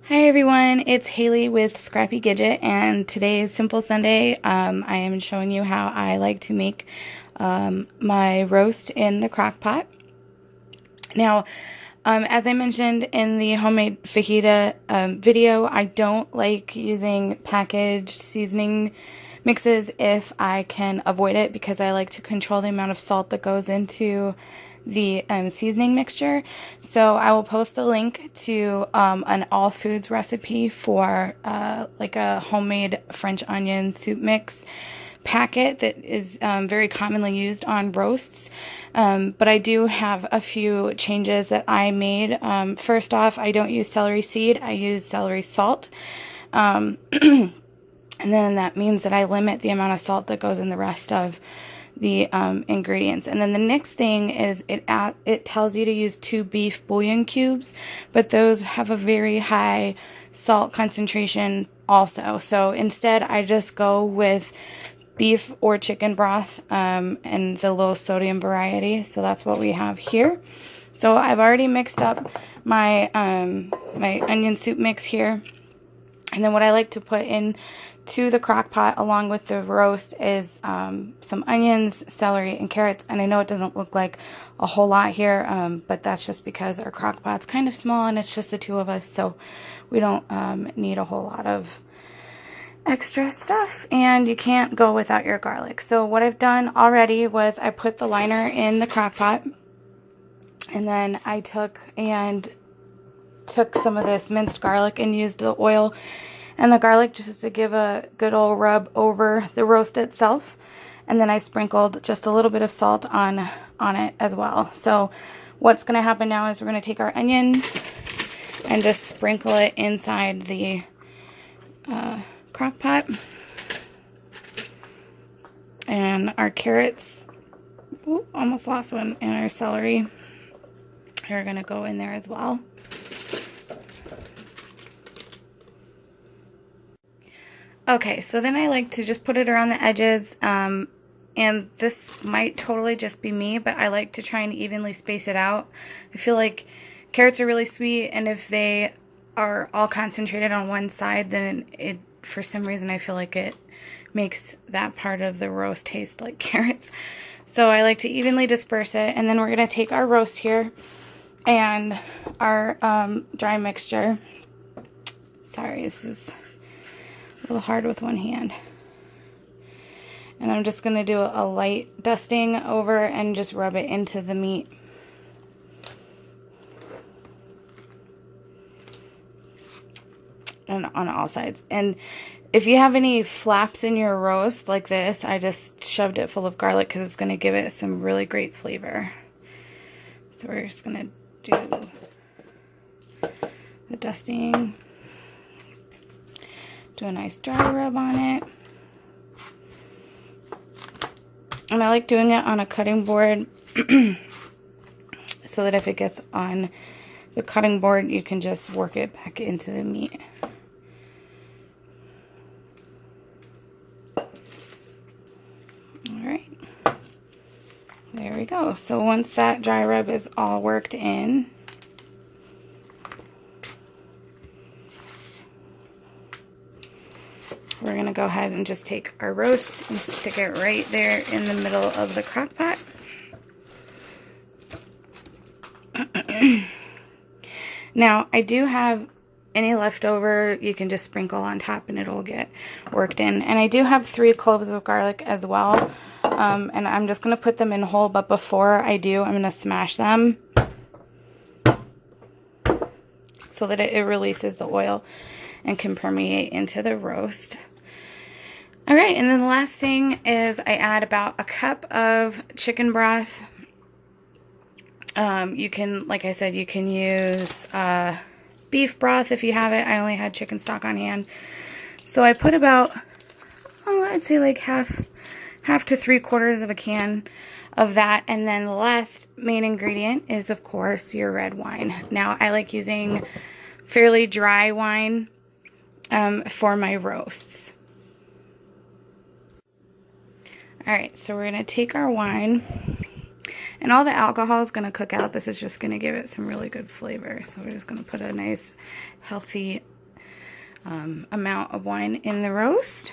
Hi everyone, it's Haley with Scrappy Gidget, and today is Simple Sunday. I am showing you how I like to make my roast in the crock pot. Now, as I mentioned in the homemade fajita video, I don't like using packaged seasoning mixes if I can avoid it, because I like to control the amount of salt that goes into the seasoning mixture. So I will post a link to an all foods recipe for like a homemade French onion soup mix packet that is very commonly used on roasts. But I do have a few changes that I made. First off, I don't use celery seed, I use celery salt. And then that means that I limit the amount of salt that goes in the rest of the ingredients. And then the next thing is it tells you to use 2 beef bouillon cubes, but those have a very high salt concentration also. So instead I just go with beef or chicken broth and the low sodium variety. So that's what we have here. So I've already mixed up my my onion soup mix here. And then what I like to put in to the crock pot along with the roast is some onions, celery, and carrots. And I know it doesn't look like a whole lot here, but that's just because our crock pot's kind of small and it's just the two of us, so we don't need a whole lot of extra stuff. And you can't go without your garlic. So what I've done already was I put the liner in the crock pot, and then I took some of this minced garlic and used the oil and the garlic just to give a good old rub over the roast itself. And then I sprinkled just a little bit of salt on it as well. So what's going to happen now is we're going to take our onion and just sprinkle it inside the crock pot. And our carrots, ooh, almost lost one, and our celery are going to go in there as well. Okay, so then I like to just put it around the edges, and this might totally just be me, but I like to try and evenly space it out. I feel like carrots are really sweet, and if they are all concentrated on one side, then for some reason I feel like it makes that part of the roast taste like carrots. So I like to evenly disperse it, and then we're going to take our roast here and our dry mixture. Sorry, this is a little hard with one hand. And I'm just going to do a light dusting over and just rub it into the meat. And on all sides. And if you have any flaps in your roast like this, I just shoved it full of garlic because it's going to give it some really great flavor. So we're just going to do the dusting. Do a nice dry rub on it. And I like doing it on a cutting board so that if it gets on the cutting board, you can just work it back into the meat. Alright. There we go. So once that dry rub is all worked in, we're going to go ahead and just take our roast and stick it right there in the middle of the crock pot. Now, I do have any leftover, you can just sprinkle on top and it'll get worked in. And I do have 3 cloves of garlic as well. And I'm just going to put them in whole, but before I do, I'm going to smash them so that it releases the oil and can permeate into the roast. Alright, and then the last thing is I add about a cup of chicken broth. You can, like I said, you can use beef broth if you have it. I only had chicken stock on hand. So I put about, I'd say like half to 3/4 of a can of that. And then the last main ingredient is, of course, your red wine. Now, I like using fairly dry wine for my roasts. Alright, so we're going to take our wine, and all the alcohol is going to cook out. This is just going to give it some really good flavor. So we're just going to put a nice, healthy amount of wine in the roast.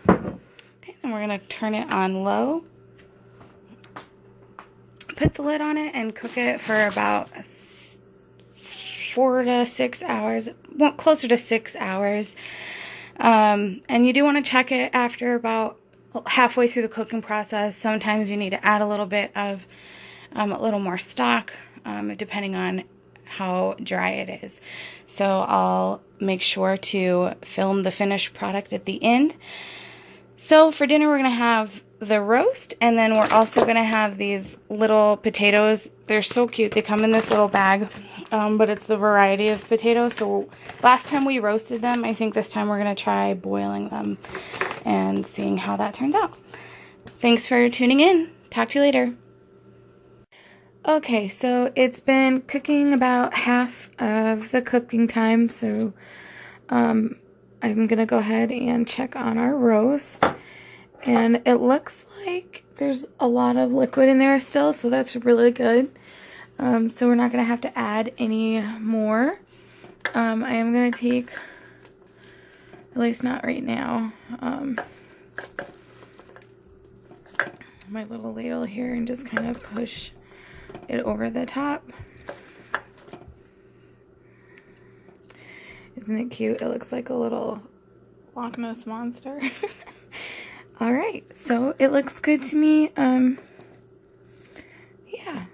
Okay, then we're going to turn it on low. Put the lid on it and cook it for about 4 to 6 hours, well, closer to 6 hours. And you do want to check it after about halfway through the cooking process. Sometimes you need to add a little bit of a little more stock, depending on how dry it is. So I'll make sure to film the finished product at the end. So for dinner, we're going to have the roast, and then we're also going to have these little potatoes. They're so cute. They come in this little bag, but it's the variety of potatoes. So last time we roasted them, I think this time we're going to try boiling them and seeing how that turns out. Thanks for tuning in. Talk to you later. Okay, so it's been cooking about half of the cooking time, so I'm going to go ahead and check on our roast. And it looks like there's a lot of liquid in there still, so that's really good. So we're not going to have to add any more. I am going to take, at least not right now, my little ladle here and just kind of push it over the top. Isn't it cute? It looks like a little Loch Ness monster. Alright, so it looks good to me. Yeah.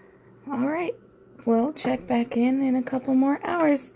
Alright. We'll check back in a couple more hours.